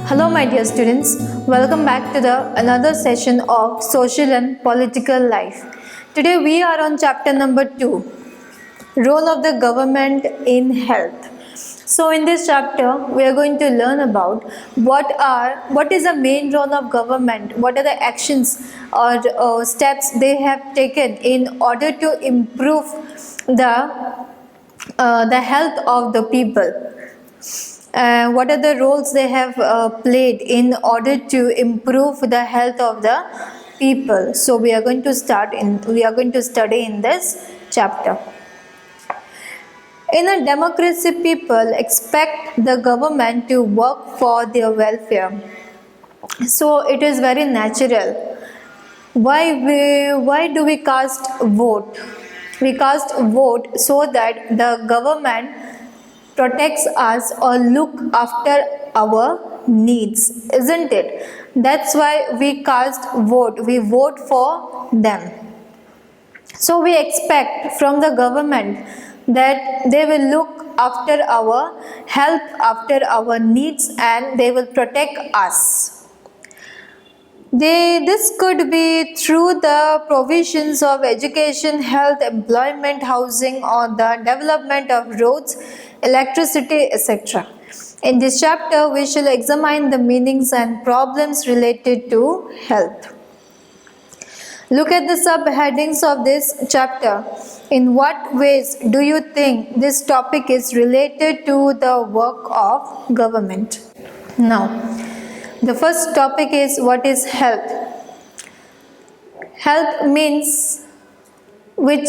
Hello my dear students, welcome back to the another session of social and political life. Today we are on chapter number 2, role of the government in health. So in this chapter we are going to learn about what is the main role of government, what are the actions or steps they have taken in order to improve the health of the people. What are the roles they have played in order to improve the health of the people. So we are going to study in this chapter. In a democracy, people expect the government to work for their welfare. So it is very natural. Why do we cast vote? We cast vote so that the government protects us or look after our needs, isn't it? That's why we cast vote. We vote for them. So we expect from the government that they will look after our health, after our needs, and they will protect us. This could be through the provisions of education, health, employment, housing, or the development of roads, electricity, etc. In this chapter, we shall examine the meanings and problems related to health. Look at the subheadings of this chapter. In what ways do you think this topic is related to the work of government? Now, the first topic is what is health. Health means we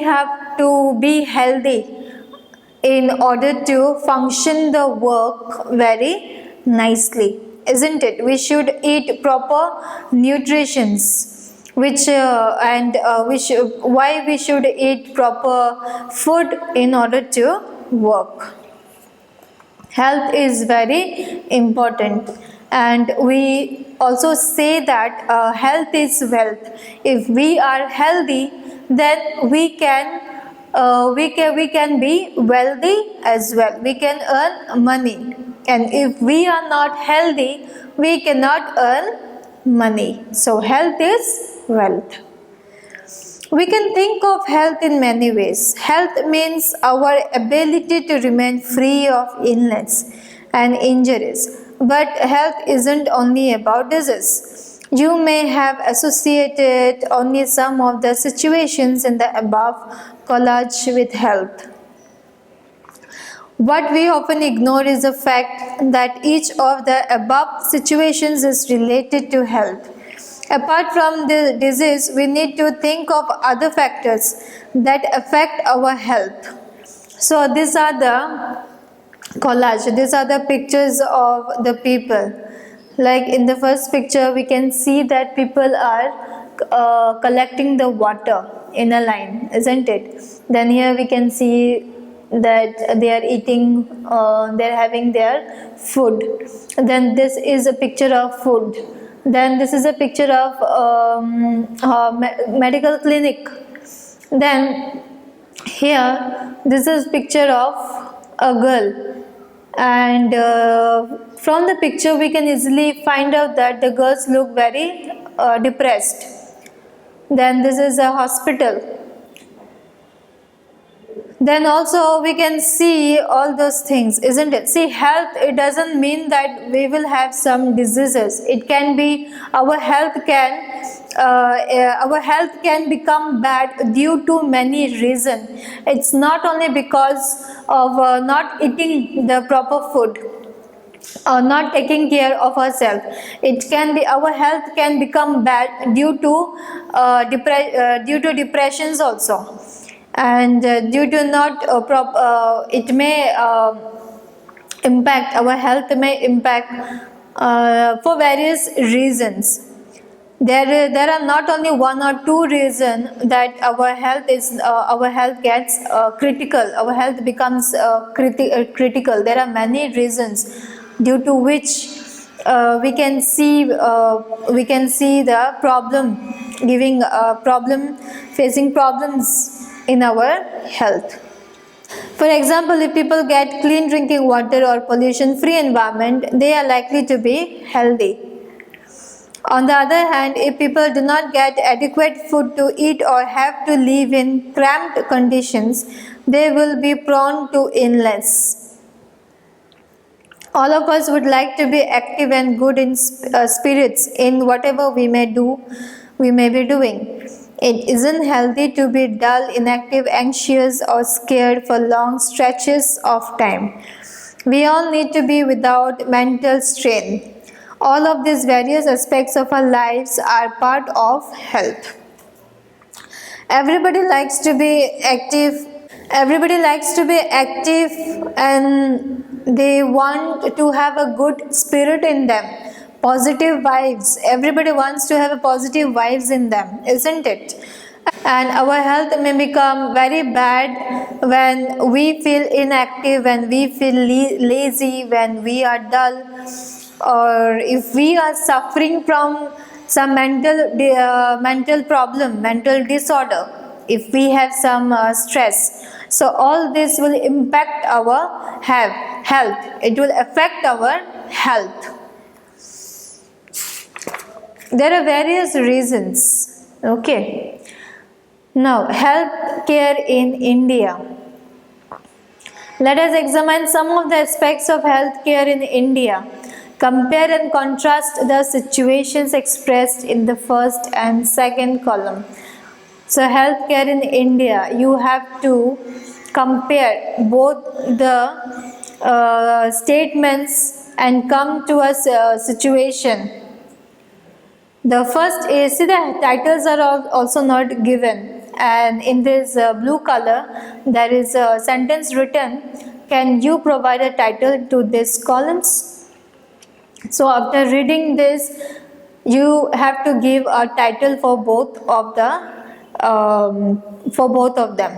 have to be healthy in order to function the work very nicely, isn't it? We should eat proper nutritions. Why we should eat proper food in order to work. Health is very important, and we also say that health is wealth. If we are healthy, then we can be wealthy as well. We can earn money, and if we are not healthy, we cannot earn money. So health is wealth. We can think of health in many ways. Health means our ability to remain free of illness and injuries. But health isn't only about disease. You may have associated only some of the situations in the above collage with health. What we often ignore is the fact that each of the above situations is related to health. Apart from the disease, we need to think of other factors that affect our health. So these are the collage, these are the pictures of the people. Like in the first picture, we can see that people are collecting the water in a line, isn't it? Then here we can see that they are eating, they are having their food. Then this is a picture of food. Then this is a picture of medical clinic. Then here this is picture of a girl, and from the picture we can easily find out that the girls look very depressed. Then this is a hospital. Then also we can see all those things, isn't it? See, health, it doesn't mean that we will have some diseases. It can be our health can become bad due to many reasons. It's not only because of not eating the proper food or not taking care of ourselves. It can be our health can become bad due to depressions also. And due to not it may impact our health, may impact for various reasons. There are not only one or two reasons that our health gets critical, our health becomes critical. There are many reasons due to which we can see the problem, facing problems in our health. For example, if people get clean drinking water or pollution-free environment, they are likely to be healthy. On the other hand, if people do not get adequate food to eat or have to live in cramped conditions, they will be prone to illness. All of us would like to be active and good in spirits in whatever we may be doing. It isn't healthy to be dull, inactive, anxious, or scared for long stretches of time. We all need to be without mental strain. All of these various aspects of our lives are part of health. Everybody likes to be active. Everybody likes to be active and they want to have a good spirit in them. Positive vibes. Everybody wants to have a positive vibes in them, isn't it? And our health may become very bad when we feel inactive, when we feel lazy, when we are dull, or if we are suffering from some mental problem, mental disorder, if we have some stress. So all this will impact our health. It will affect our health. There are various reasons. Okay. Now, health care in India. Let us examine some of the aspects of health care in India. Compare and contrast the situations expressed in the first and second column. So, healthcare in India, you have to compare both the statements and come to a situation. The first is, see, the titles are also not given, and in this blue color there is a sentence written. Can you provide a title to these columns? So after reading this, you have to give a title for both of them.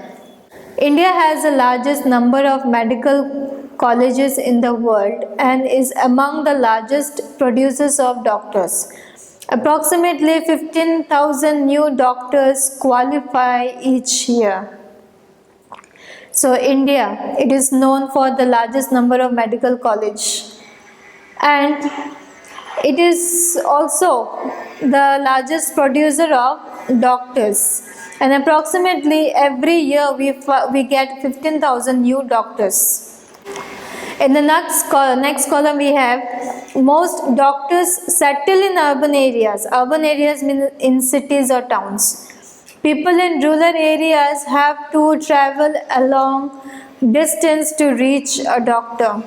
India has the largest number of medical colleges in the world and is among the largest producers of doctors. Approximately 15,000 new doctors qualify each year. So India, it is known for the largest number of medical college, and it is also the largest producer of doctors, and approximately every year we get 15,000 new doctors. In the next column we have most doctors settle in urban areas. Urban areas mean in cities or towns. People in rural areas have to travel a long distance to reach a doctor.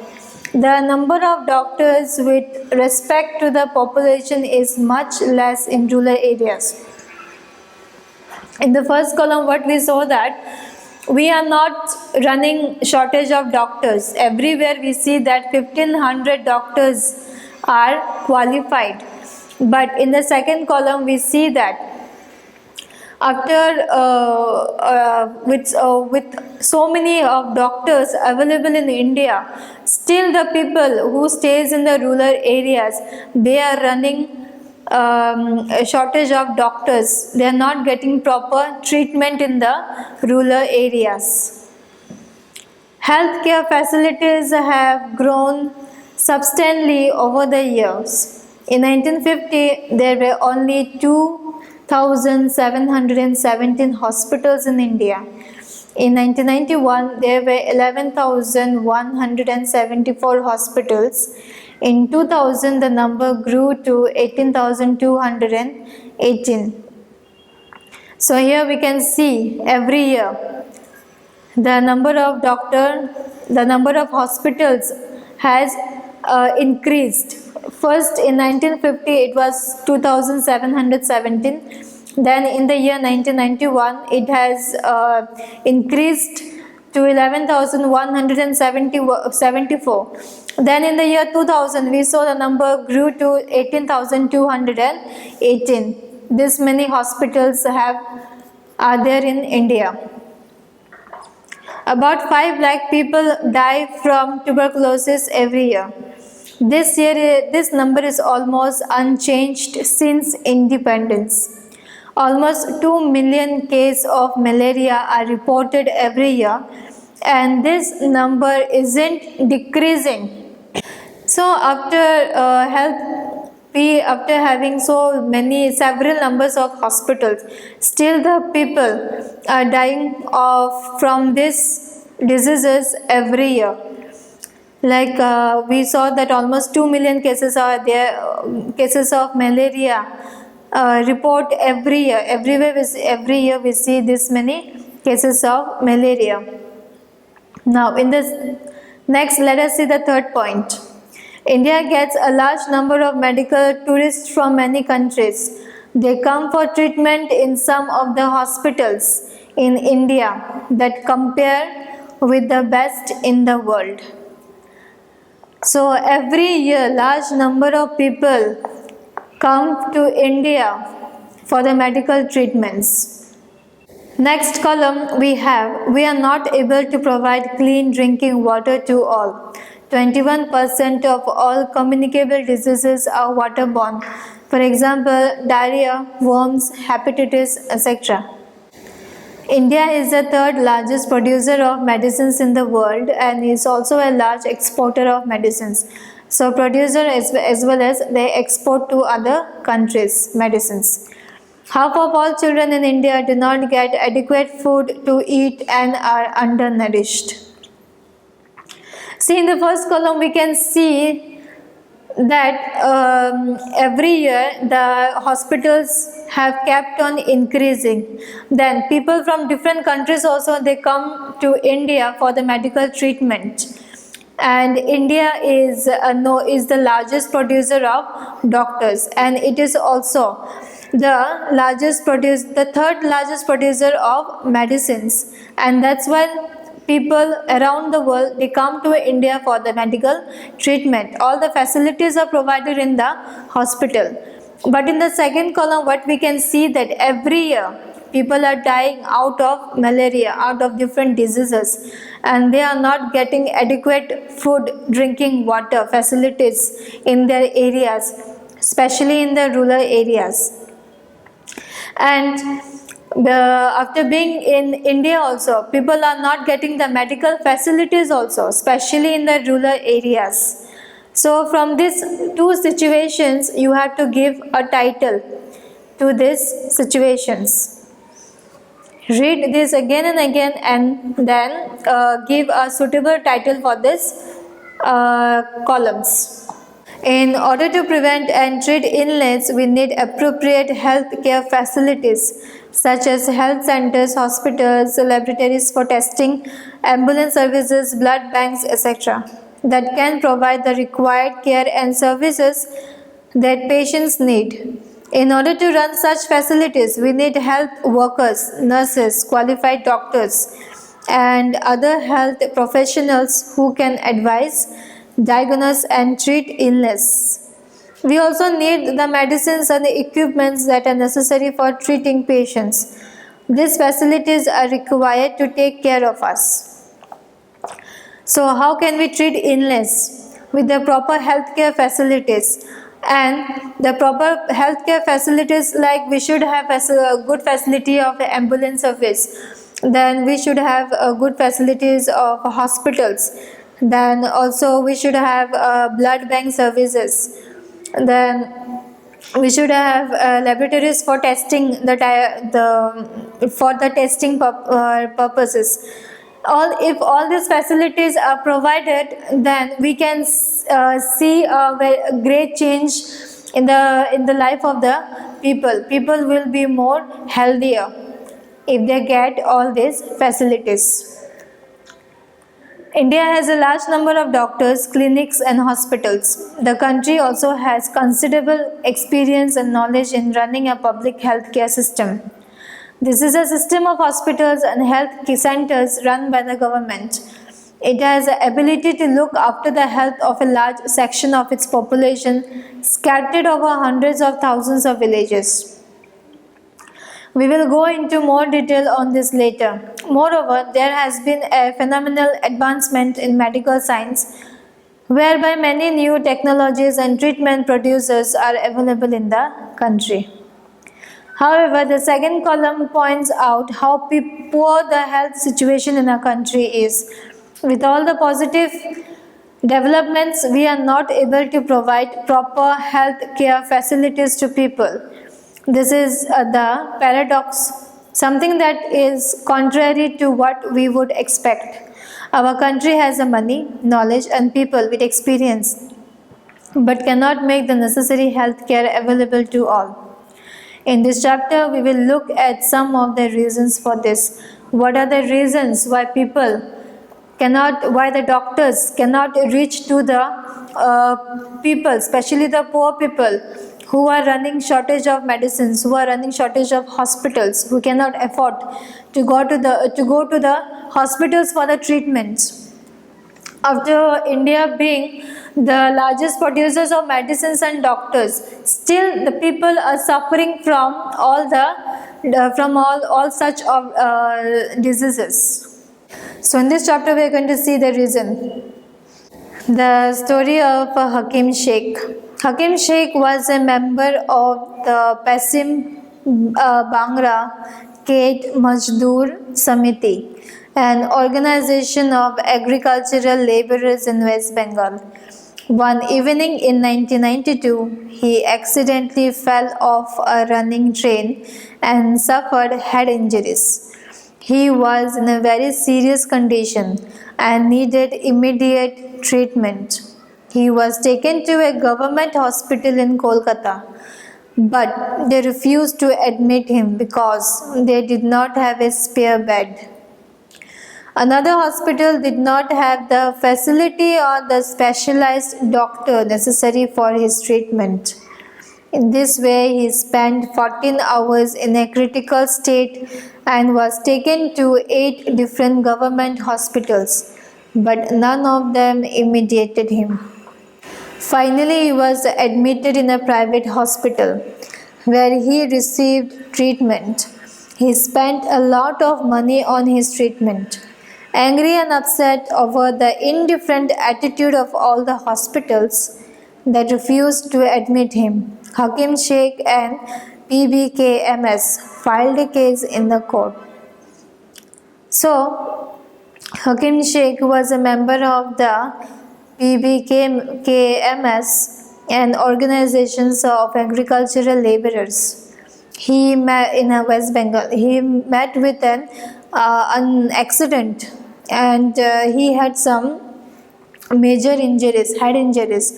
The number of doctors with respect to the population is much less in rural areas. In the first column, what we saw that we are not running shortage of doctors. Everywhere we see that 1500 doctors are qualified. But in the second column, we see that after with so many of doctors available in India, still the people who stays in the rural areas, they are running a shortage of doctors. They are not getting proper treatment in the rural areas. Healthcare facilities have grown substantially over the years. In 1950, there were only 2,717 hospitals in India. In 1991, there were 11,174 hospitals. In 2000, the number grew to 18,218. So here we can see every year the number of hospitals has increased. First in 1950 it was 2,717. Then in the year 1991 it has increased to 11,174. Then in the year 2000 we saw the number grew to 18,218. This many hospitals are there in India. About 5 lakh people die from tuberculosis every year. This year, this number is almost unchanged since independence. Almost 2 million cases of malaria are reported every year, and this number isn't decreasing. So after having several numbers of hospitals, still the people are dying from these diseases every year. Like we saw that almost 2 million cases are there, cases of malaria report every year. Every year we see this many cases of malaria. Now, in this next, let us see the third point. India gets a large number of medical tourists from many countries. They come for treatment in some of the hospitals in India that compare with the best in the world. So every year, large number of people come to India for the medical treatments. Next column we are not able to provide clean drinking water to all. 21% of all communicable diseases are waterborne. For example, diarrhea, worms, hepatitis, etc. India is the third largest producer of medicines in the world and is also a large exporter of medicines. So producer as well as they export to other countries medicines. Half of all children in India do not get adequate food to eat and are undernourished. See, in the first column we can see that every year the hospitals have kept on increasing. Then people from different countries also they come to India for the medical treatment. And India is the largest producer of doctors, and it is also the third largest producer of medicines, and that's why people around the world they come to India for the medical treatment. All the facilities are provided in the hospital. But in the second column, what we can see that every year people are dying out of malaria, out of different diseases, and they are not getting adequate food, drinking water facilities in their areas, especially in the rural areas. And after being in India also, people are not getting the medical facilities also, especially in the rural areas. So from these two situations, you have to give a title to these situations. Read this again and again and then give a suitable title for these columns. In order to prevent and treat illness, we need appropriate health care facilities such as health centers, hospitals, laboratories for testing, ambulance services, blood banks, etc. that can provide the required care and services that patients need. In order to run such facilities, we need health workers, nurses, qualified doctors, and other health professionals who can advise, diagnose, and treat illness. We also need the medicines and the equipments that are necessary for treating patients. These facilities are required to take care of us. So, how can we treat illness? With the proper healthcare facilities. And the proper healthcare facilities, like we should have a good facility of ambulance service, then we should have good facilities of hospitals, then also we should have blood bank services, then we should have laboratories for testing for the testing purposes. If all these facilities are provided, then we can see a great change in the life of the people. People will be more healthier if they get all these facilities. India has a large number of doctors, clinics and hospitals. The country also has considerable experience and knowledge in running a public health care system. This is a system of hospitals and health centers run by the government. It has the ability to look after the health of a large section of its population scattered over hundreds of thousands of villages. We will go into more detail on this later. Moreover, there has been a phenomenal advancement in medical science, whereby many new technologies and treatment producers are available in the country. However, the second column points out how poor the health situation in our country is. With all the positive developments, we are not able to provide proper health care facilities to people. This is the paradox, something that is contrary to what we would expect. Our country has the money, knowledge, and people with experience, but cannot make the necessary health care available to all. In this chapter, we will look at some of the reasons for this. What are the reasons why why the doctors cannot reach to the people, especially the poor people who are running shortage of medicines, who are running shortage of hospitals, who cannot afford to go to the hospitals for the treatments. After India being the largest producers of medicines and doctors, still the people are suffering from all such of diseases. So in this chapter we are going to see the reason. The story of Hakim Sheikh. Hakim Sheikh was a member of the Bangra Khet Mazdoor Samiti, an organization of agricultural laborers in West Bengal. One evening in 1992, he accidentally fell off a running train and suffered head injuries. He was in a very serious condition and needed immediate treatment. He was taken to a government hospital in Kolkata, but they refused to admit him because they did not have a spare bed. Another hospital did not have the facility or the specialized doctor necessary for his treatment. In this way, he spent 14 hours in a critical state and was taken to 8 different government hospitals, but none of them immediated him. Finally, he was admitted in a private hospital where he received treatment. He spent a lot of money on his treatment. Angry and upset over the indifferent attitude of all the hospitals that refused to admit him, Hakim Sheikh and PBKMS filed a case in the court. So, Hakim Sheikh was a member of the PBKMS, an organization of agricultural laborers. He met in West Bengal. He met with an accident, and he had some major injuries, head injuries.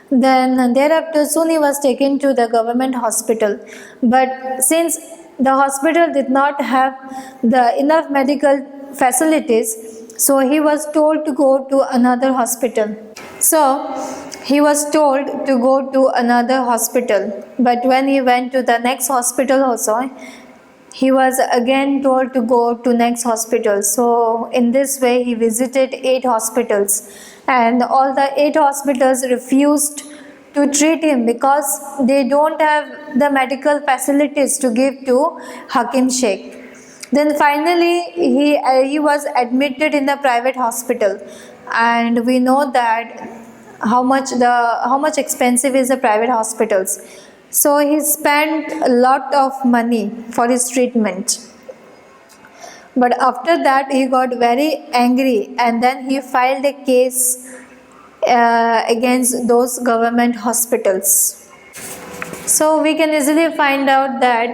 Then thereafter soon he was taken to the government hospital, but since the hospital did not have the enough medical facilities, so he was told to go to another hospital. But when he went to the next hospital also, he was again told to go to next hospital. So in this way he visited 8 hospitals, and all the 8 hospitals refused to treat him because they don't have the medical facilities to give to Hakim Sheikh. Then finally he was admitted in the private hospital, and we know that how much expensive is the private hospitals. So he spent a lot of money for his treatment. But after that he got very angry, and then he filed a case against those government hospitals. So we can easily find out that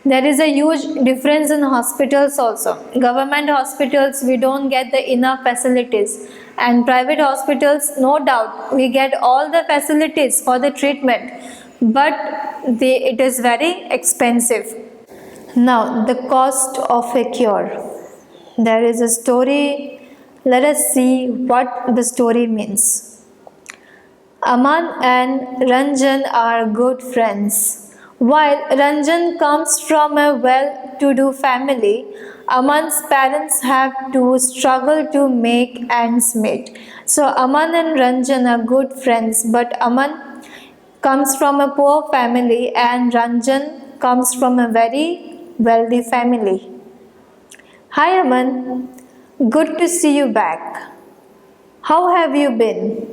there is a huge difference in hospitals also. Government hospitals, we don't get the enough facilities, and private hospitals, no doubt, we get all the facilities for the treatment, but it is very expensive. Now, the cost of a cure. There is a story. Let us see what the story means. Aman and Ranjan are good friends. While Ranjan comes from a well-to-do family, Aman's parents have to struggle to make ends meet. So Aman and Ranjan are good friends, but Aman comes from a poor family and Ranjan comes from a very wealthy family. Hi Aman, good to see you back. How have you been?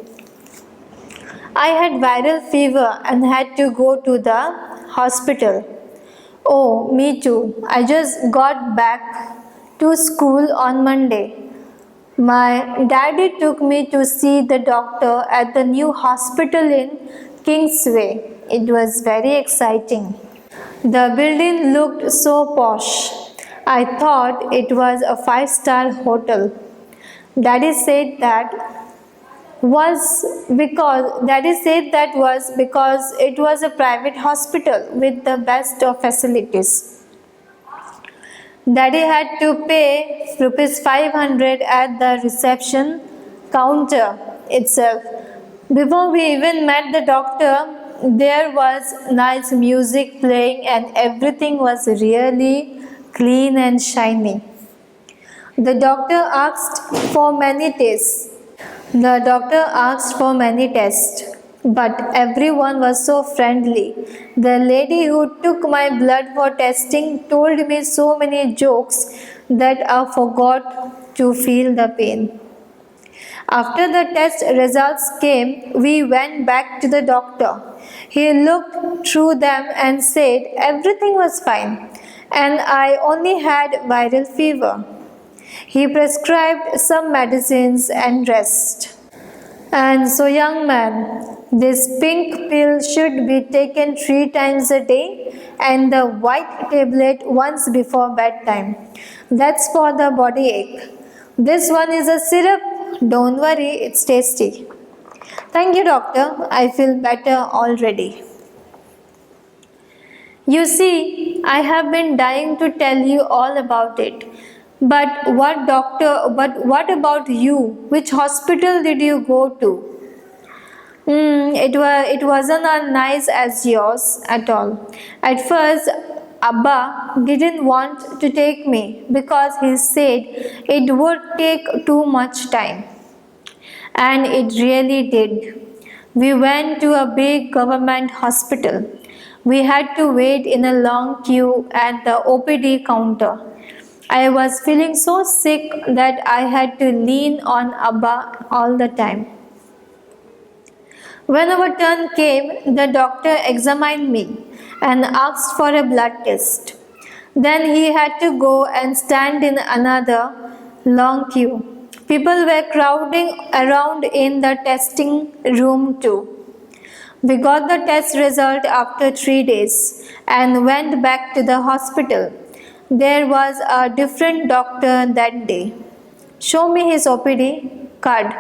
I had viral fever and had to go to the hospital. Oh, me too. I just got back to school on Monday. My daddy took me to see the doctor at the new hospital in Kingsway. It was very exciting. The building looked so posh. I thought it was a five-star hotel. Daddy said that was because it was a private hospital with the best of facilities. Daddy had to pay rupees 500 at the reception counter itself. Before we even met the doctor, there was nice music playing and everything was really clean and shiny. The doctor asked for many tests. But everyone was so friendly. The lady who took my blood for testing told me so many jokes that I forgot to feel the pain. After the test results came, we went back to the doctor. He looked through them and said everything was fine and I only had viral fever. He prescribed some medicines and rest. And so, young man, this pink pill should be taken 3 times a day and the white tablet once before bedtime. That's for the body ache. This one is a syrup. Don't worry, it's tasty. Thank you, doctor. I feel better already. You see, I have been dying to tell you all about it. But what about you? Which hospital did you go to? It wasn't as nice as yours at all. At first, Abba didn't want to take me because he said it would take too much time. And it really did. We went to a big government hospital. We had to wait in a long queue at the OPD counter. I was feeling so sick that I had to lean on Abba all the time. When our turn came, the doctor examined me and asked for a blood test. Then he had to go and stand in another long queue. People were crowding around in the testing room too. We got the test result after 3 days and went back to the hospital. There was a different doctor that day. Show me his OPD card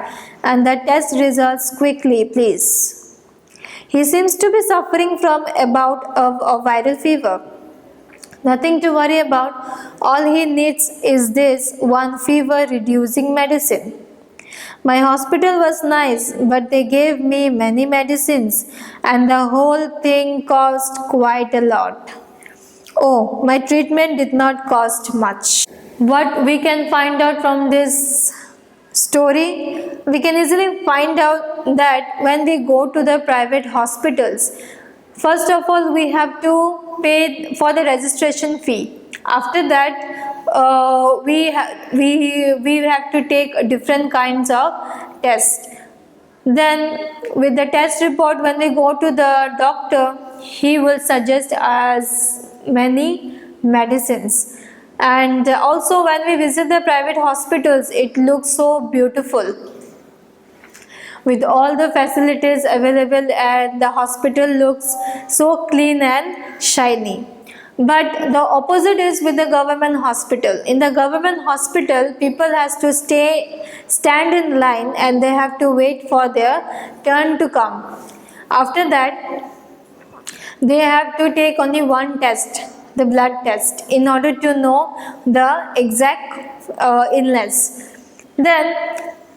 and the test results quickly, please. He seems to be suffering from a bout of viral fever. Nothing to worry about. All he needs is this one fever reducing medicine. My hospital was nice, but they gave me many medicines and the whole thing cost quite a lot. Oh, my treatment did not cost much. What we can find out from this story, we can easily find out that when we go to the private hospitals, first of all we have to pay for the registration fee. After that, we have to take different kinds of tests. Then with the test report, when we go to the doctor, he will suggest us many medicines. And also when we visit the private hospitals, it looks so beautiful with all the facilities available, and the hospital looks so clean and shiny. But the opposite is with the government hospital. In the government hospital, people has to stand in line and they have to wait for their turn to come. After that, they have to take only one test, the blood test, in order to know the exact illness. Then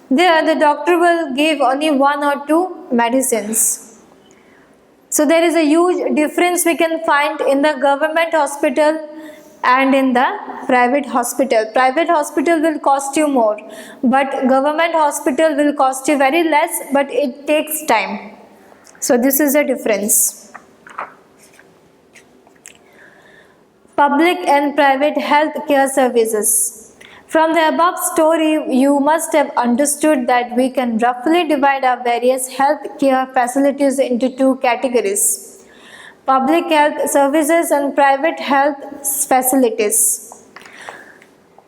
there the doctor will give only 1 or 2 medicines. So there is a huge difference we can find in the government hospital and in the private hospital. Private hospital will cost you more, but government hospital will cost you very less, but it takes time. So this is the difference. Public and private health care services. From the above story, you must have understood that we can roughly divide our various health care facilities into 2 categories. public health services and private health facilities.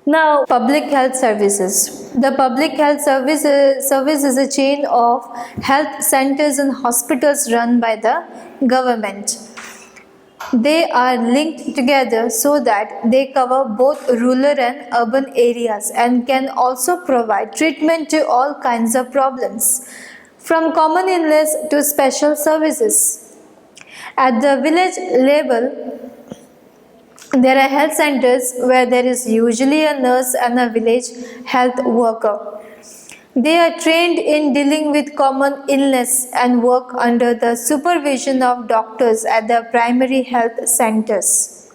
Now, public health services. The public health service is a chain of health centers and hospitals run by the government. They are linked together so that they cover both rural and urban areas and can also provide treatment to all kinds of problems, from common illness to special services. At the village level, there are health centers where there is usually a nurse and a village health worker. They are trained in dealing with common illness and work under the supervision of doctors at the primary health centers.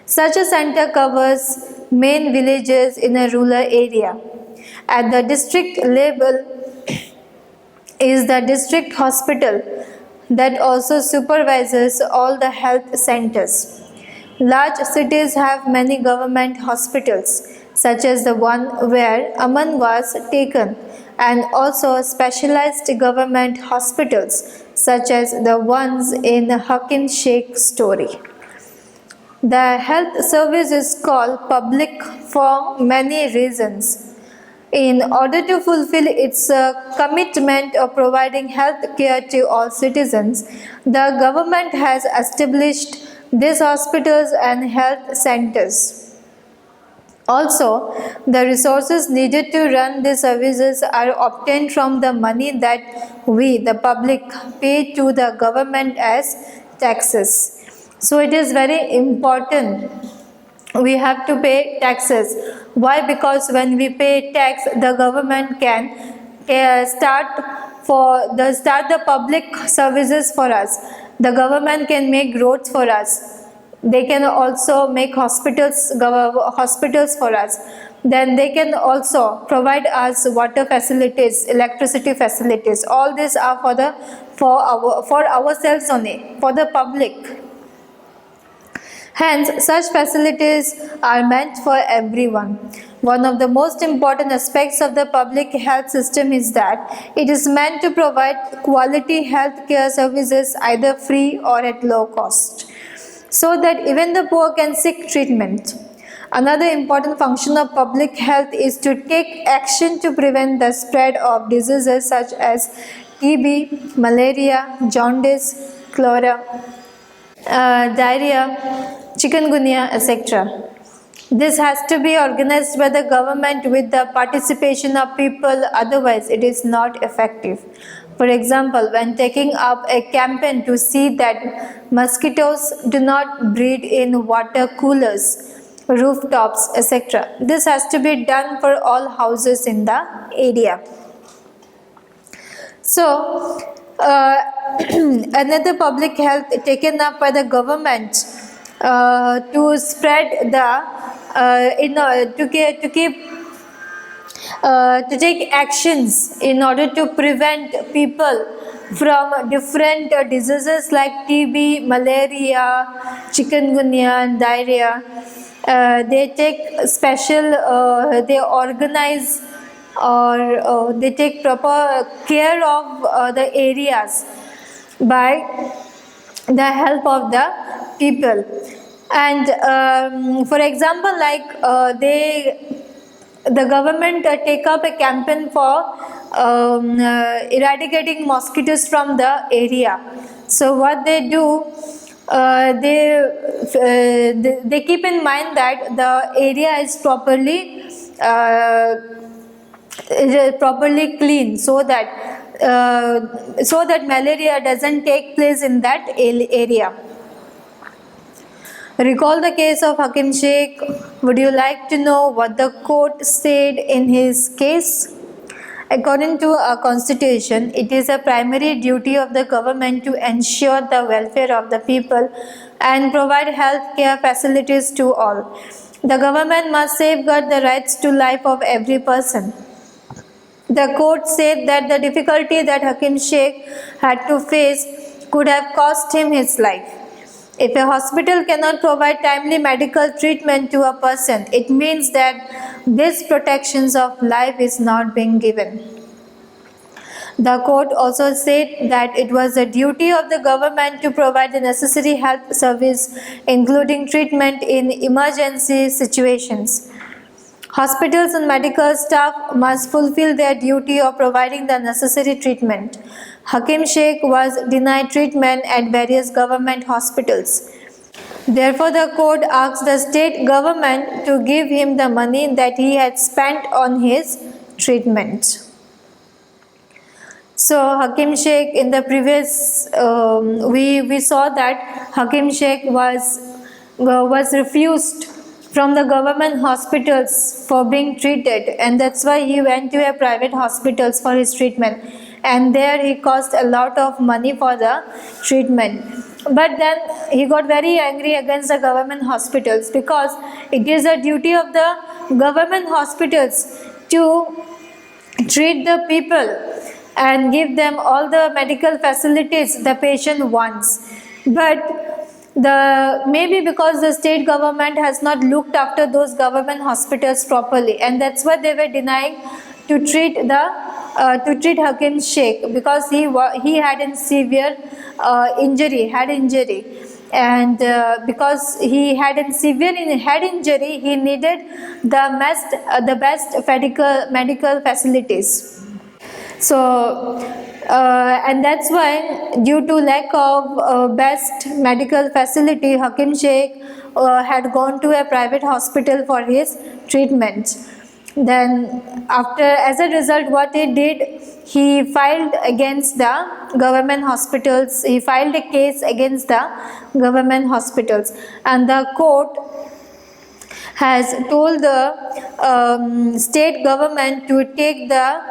Such a center covers main villages in a rural area. At the district level is the district hospital that also supervises all the health centers. Large cities have many government hospitals, such as the one where Aman was taken, and also specialized government hospitals, such as the ones in Hakim Sheikh story. The health service is called public for many reasons. In order to fulfill its commitment of providing health care to all citizens, the government has established these hospitals and health centers. Also, the resources needed to run these services are obtained from the money that we, the public, pay to the government as taxes. So it is very important. We have to pay taxes. Why? Because when we pay tax, the government can start the public services for us. The government can make roads for us. They can also make hospitals for us. Then they can also provide us water facilities, electricity facilities. All these are for ourselves only, for the public. Hence, such facilities are meant for everyone. One of the most important aspects of the public health system is that it is meant to provide quality health care services either free or at low cost, so that even the poor can seek treatment. Another important function of public health is to take action to prevent the spread of diseases such as TB, malaria, jaundice, cholera, diarrhea, chikungunya, etc. This has to be organized by the government with the participation of people, otherwise it is not effective. For example, when taking up a campaign to see that mosquitoes do not breed in water coolers, rooftops, etc. This has to be done for all houses in the area. So, another public health taken up by the government to spread to take actions in order to prevent people from different diseases like TB, malaria, chikungunya, and diarrhea. They take special, they organize or they take proper care of the areas by the help of the people. And for example, like the government take up a campaign for eradicating mosquitoes from the area. So what they do, they keep in mind that the area is properly clean, so that malaria doesn't take place in that area. Recall the case of Hakim Sheikh. Would you like to know what the court said in his case? According to our constitution, it is a primary duty of the government to ensure the welfare of the people and provide health care facilities to all. The government must safeguard the rights to life of every person. The court said that the difficulty that Hakim Sheikh had to face could have cost him his life. If a hospital cannot provide timely medical treatment to a person, it means that these protections of life is not being given. The court also said that it was the duty of the government to provide the necessary health service, including treatment in emergency situations. Hospitals and medical staff must fulfill their duty of providing the necessary treatment. Hakim Sheikh was denied treatment at various government hospitals. Therefore, the court asked the state government to give him the money that he had spent on his treatment. So Hakim Sheikh, in the previous, we saw that Hakim Sheikh was refused from the government hospitals for being treated, and that's why he went to a private hospitals for his treatment, and there he cost a lot of money for the treatment. But then he got very angry against the government hospitals, because it is a duty of the government hospitals to treat the people and give them all the medical facilities the patient wants. But maybe because the state government has not looked after those government hospitals properly, and that's why they were denying to treat Hakim Sheikh, because he had a severe injury, and because he had a severe head injury, he needed the best medical facilities. So, and that's why, due to lack of best medical facility, Hakim Sheikh had gone to a private hospital for his treatment. Then, as a result, what he did, he filed against the government hospitals. He filed a case against the government hospitals, and the court has told the state government to take the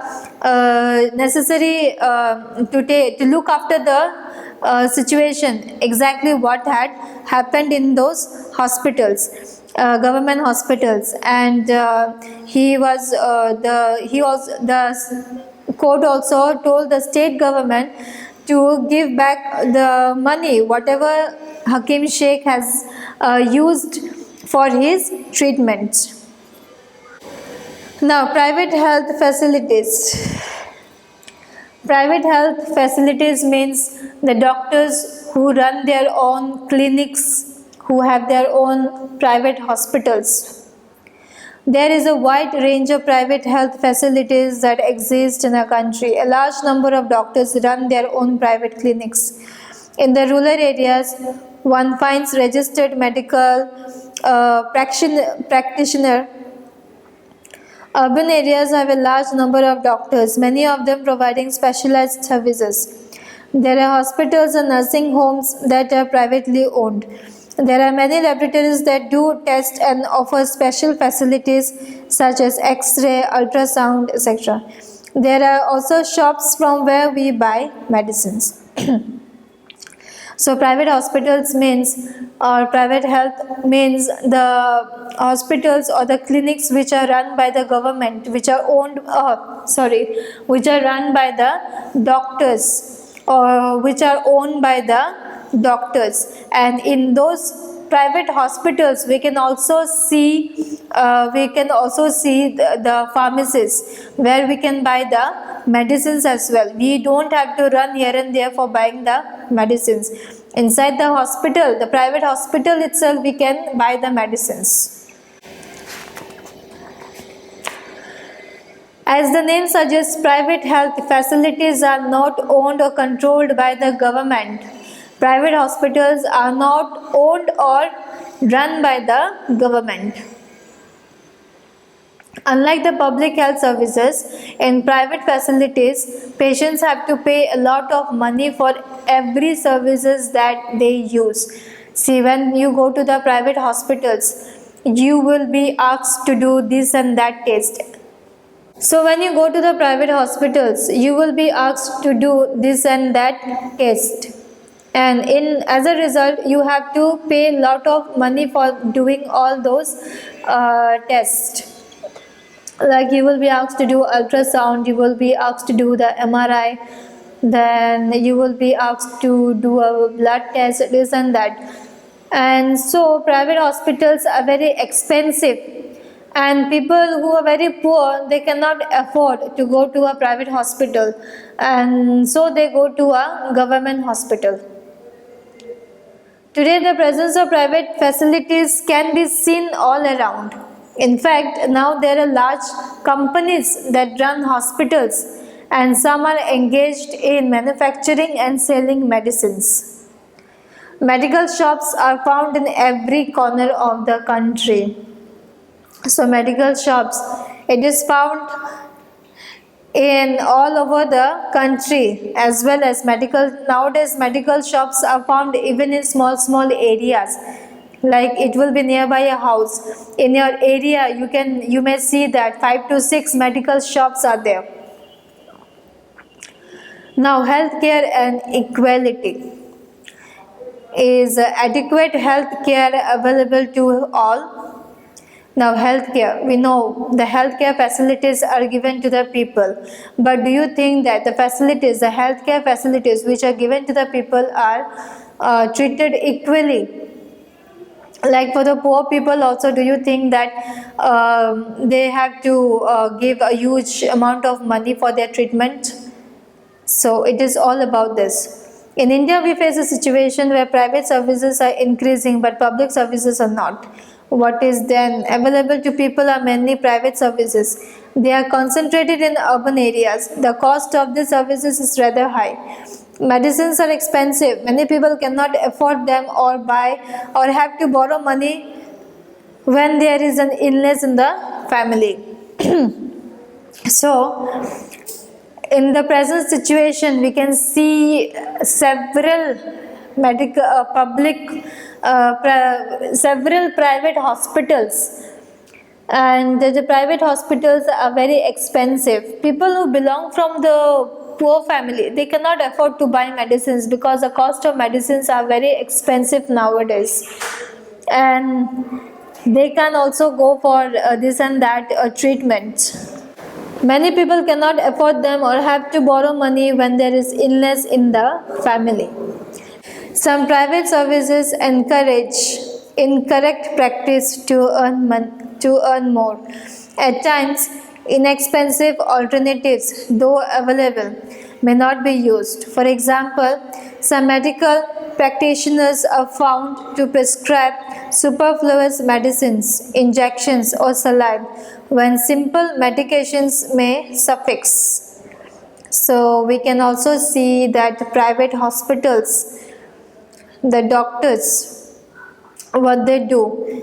necessary to look after the situation, exactly what had happened in those hospitals, government hospitals. And the court also told the state government to give back the money whatever Hakim Sheikh has used for his treatment. Now, private health facilities. Private health facilities means the doctors who run their own clinics, who have their own private hospitals. There is a wide range of private health facilities that exist in a country. A large number of doctors run their own private clinics. In the rural areas, one finds registered medical practitioner. Urban areas have a large number of doctors, many of them providing specialized services. There are hospitals and nursing homes that are privately owned. There are many laboratories that do test and offer special facilities such as X-ray, ultrasound, etc. There are also shops from where we buy medicines. So private hospitals means, or private health means, the hospitals or the clinics which are run by the government, which are run by the doctors, or which are owned by the doctors. And in those private hospitals, we can also see the pharmacies where we can buy the medicines as well. We don't have to run here and there for buying the medicines. Inside the hospital, the private hospital itself, we can buy the medicines. As the name suggests, private health facilities are not owned or controlled by the government. Private hospitals are not owned or run by the government. Unlike the public health services, in private facilities, patients have to pay a lot of money for every services that they use. See, when you go to the private hospitals, you will be asked to do this and that test. So when you go to the private hospitals, you will be asked to do this and that test. And as a result, you have to pay a lot of money for doing all those tests. Like, you will be asked to do ultrasound, you will be asked to do the MRI, then you will be asked to do a blood test, this and that. And so private hospitals are very expensive, And people who are very poor, they cannot afford to go to a private hospital, and so they go to a government hospital. Today, the presence of private facilities can be seen all around. In fact, now there are large companies that run hospitals, and some are engaged in manufacturing and selling medicines. Medical shops are found in every corner of the country. So, medical shops, it is found in all over the country, as well as nowadays medical shops are found even in small areas, like it will be nearby a house. In your area you may see that 5 to 6 medical shops are there. Now, healthcare and equality. Is adequate health care available to all? Now, healthcare, we know the healthcare facilities are given to the people, but do you think that the healthcare facilities which are given to the people are treated equally? Like for the poor people also, do you think that they have to give a huge amount of money for their treatment? So it is all about this. In India, we face a situation where private services are increasing but public services are not. What is then available to people are mainly private services. They are concentrated in urban areas. The cost of the services is rather high. Medicines are expensive. Many people cannot afford them or buy or have to borrow money when there is an illness in the family. So, in the present situation, we can see several several private hospitals, and the private hospitals are very expensive. People who belong from the poor family, they cannot afford to buy medicines because the cost of medicines are very expensive nowadays, and they can also go for this and that treatment. Many people cannot afford them or have to borrow money when there is illness in the family. Some private services encourage incorrect practice to earn more. At times, inexpensive alternatives, though available, may not be used. For example, some medical practitioners are found to prescribe superfluous medicines, injections, or saline when simple medications may suffice. So, we can also see that private hospitals, the doctors, what they do,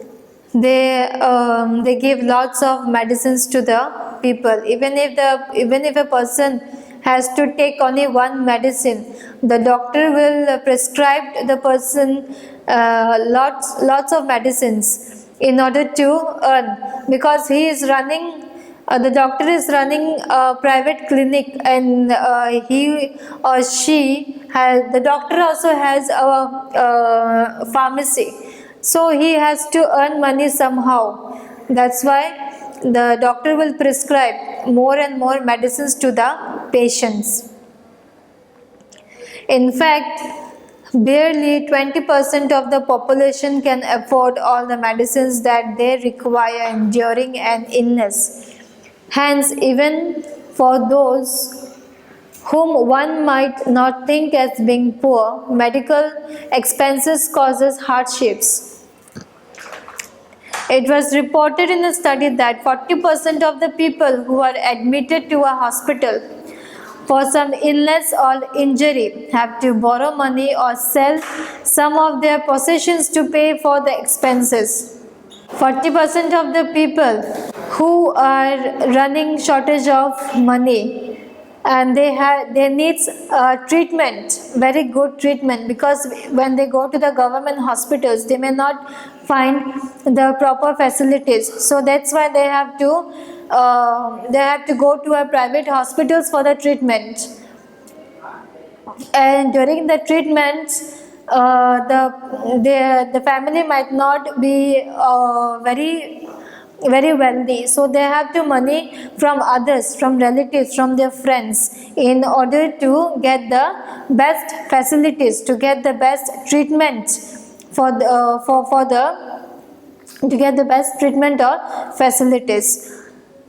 they give lots of medicines to the people. Even if a person has to take only one medicine, the doctor will prescribe the person lots of medicines in order to earn, because he is running the doctor is running a private clinic, and he or she has, the doctor also has a pharmacy, so he has to earn money somehow. That's why the doctor will prescribe more and more medicines to the patients. In fact, barely 20% of the population can afford all the medicines that they require during an illness. Hence, even for those whom one might not think as being poor, medical expenses causes hardships. It was reported in a study that 40% of the people who are admitted to a hospital for some illness or injury have to borrow money or sell some of their possessions to pay for the expenses. 40% of the people who are running shortage of money, and they need treatment, very good treatment, because when they go to the government hospitals they may not find the proper facilities, so that's why they have to go to a private hospitals for the treatment. And during the treatments, the family might not be very wealthy, so they have to money from others, from relatives, from their friends, in order to get the best facilities, to get the best treatment for the to get the best treatment or facilities.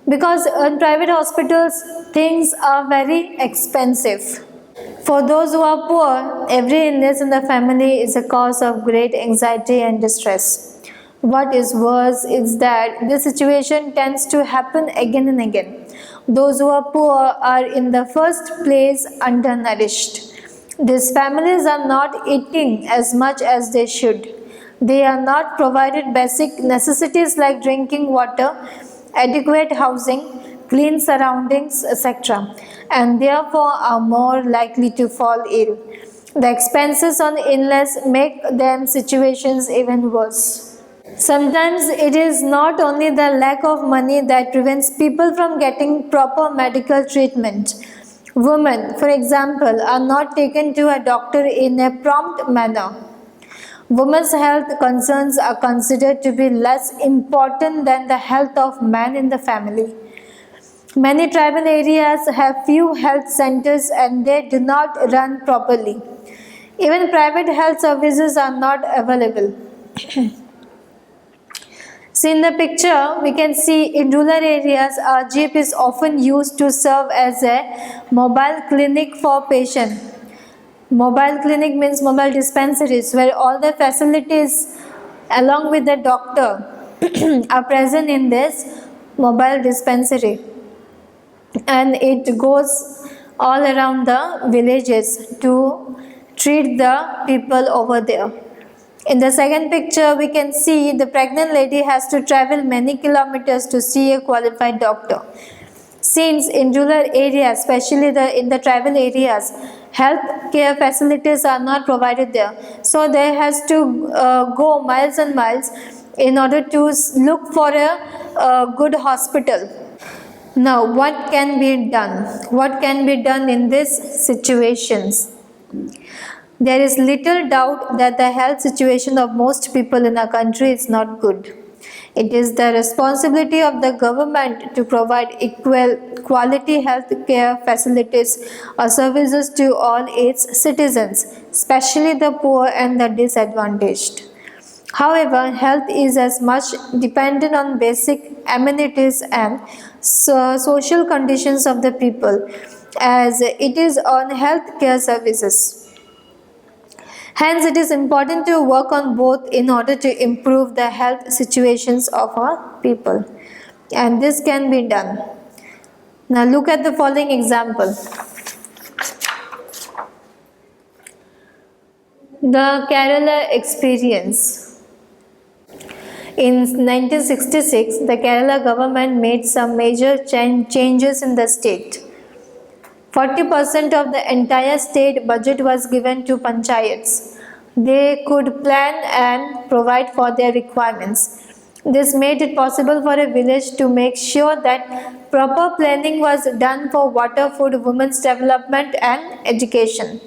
Because in private hospitals, things are very expensive. For those who are poor, every illness in the family is a cause of great anxiety and distress. What is worse is that this situation tends to happen again and again. Those who are poor are in the first place undernourished. These families are not eating as much as they should. They are not provided basic necessities like drinking water, adequate housing, clean surroundings, etc., and therefore are more likely to fall ill. The expenses on illness make them situations even worse. Sometimes it is not only the lack of money that prevents people from getting proper medical treatment. Women, for example, are not taken to a doctor in a prompt manner. Women's health concerns are considered to be less important than the health of man in the family. Many tribal areas have few health centers and they do not run properly. Even private health services are not available. So in the picture, we can see in rural areas, our jeep is often used to serve as a mobile clinic for patients. Mobile clinic means mobile dispensaries where all the facilities along with the doctor are present in this mobile dispensary, and it goes all around the villages to treat the people over there. In the second picture, we can see the pregnant lady has to travel many kilometers to see a qualified doctor. Since in rural areas, especially in the tribal areas, health care facilities are not provided there. So they has to go miles and miles in order to look for a good hospital. Now, what can be done? What can be done in these situations? There is little doubt that the health situation of most people in our country is not good. It is the responsibility of the government to provide equal quality health care facilities or services to all its citizens, especially the poor and the disadvantaged. However, health is as much dependent on basic amenities and social conditions of the people as it is on health care services. Hence, it is important to work on both in order to improve the health situations of our people. And this can be done. Now, look at the following example. The Kerala experience. In 1966, the Kerala government made some major changes in the state. 40% of the entire state budget was given to panchayats. They could plan and provide for their requirements. This made it possible for a village to make sure that proper planning was done for water, food, women's development and education.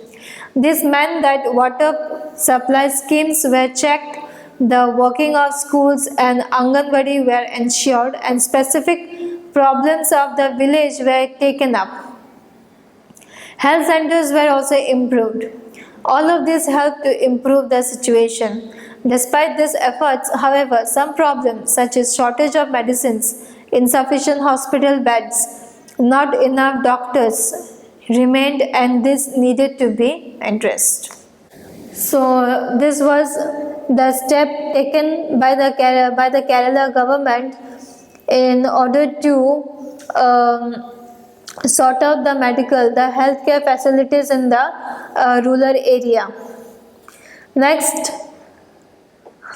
This meant that water supply schemes were checked, the working of schools and Anganwadi were ensured, and specific problems of the village were taken up. Health centers were also improved. All of this helped to improve the situation. Despite these efforts, however, some problems such as shortage of medicines, insufficient hospital beds, not enough doctors remained, and this needed to be addressed. So this was the step taken by the Kerala government in order to sort out the healthcare facilities in the rural area. Next,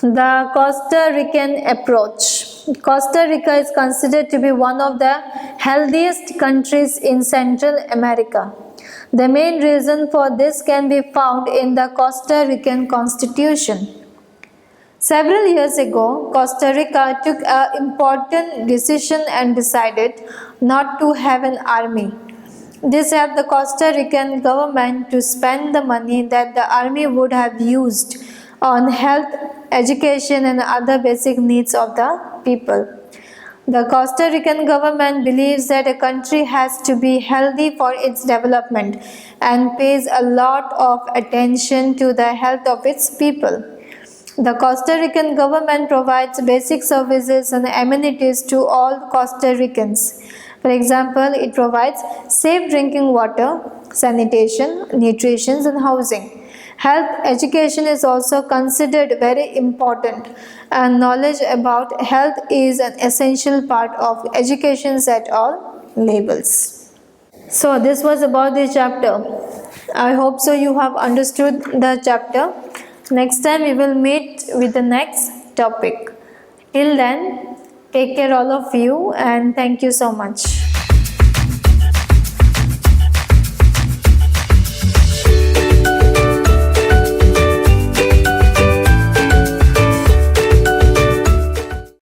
the Costa Rican approach. Costa Rica is considered to be one of the healthiest countries in Central America. The main reason for this can be found in the Costa Rican Constitution. Several years ago, Costa Rica took an important decision and decided not to have an army. This helped the Costa Rican government to spend the money that the army would have used on health, education and other basic needs of the people. The Costa Rican government believes that a country has to be healthy for its development and pays a lot of attention to the health of its people. The Costa Rican government provides basic services and amenities to all Costa Ricans. For example, it provides safe drinking water, sanitation, nutrition, and housing. Health education is also considered very important, and knowledge about health is an essential part of education at all levels. So, this was about the chapter. I hope so you have understood the chapter. Next time we will meet with the next topic. Till then, take care all of you and thank you so much.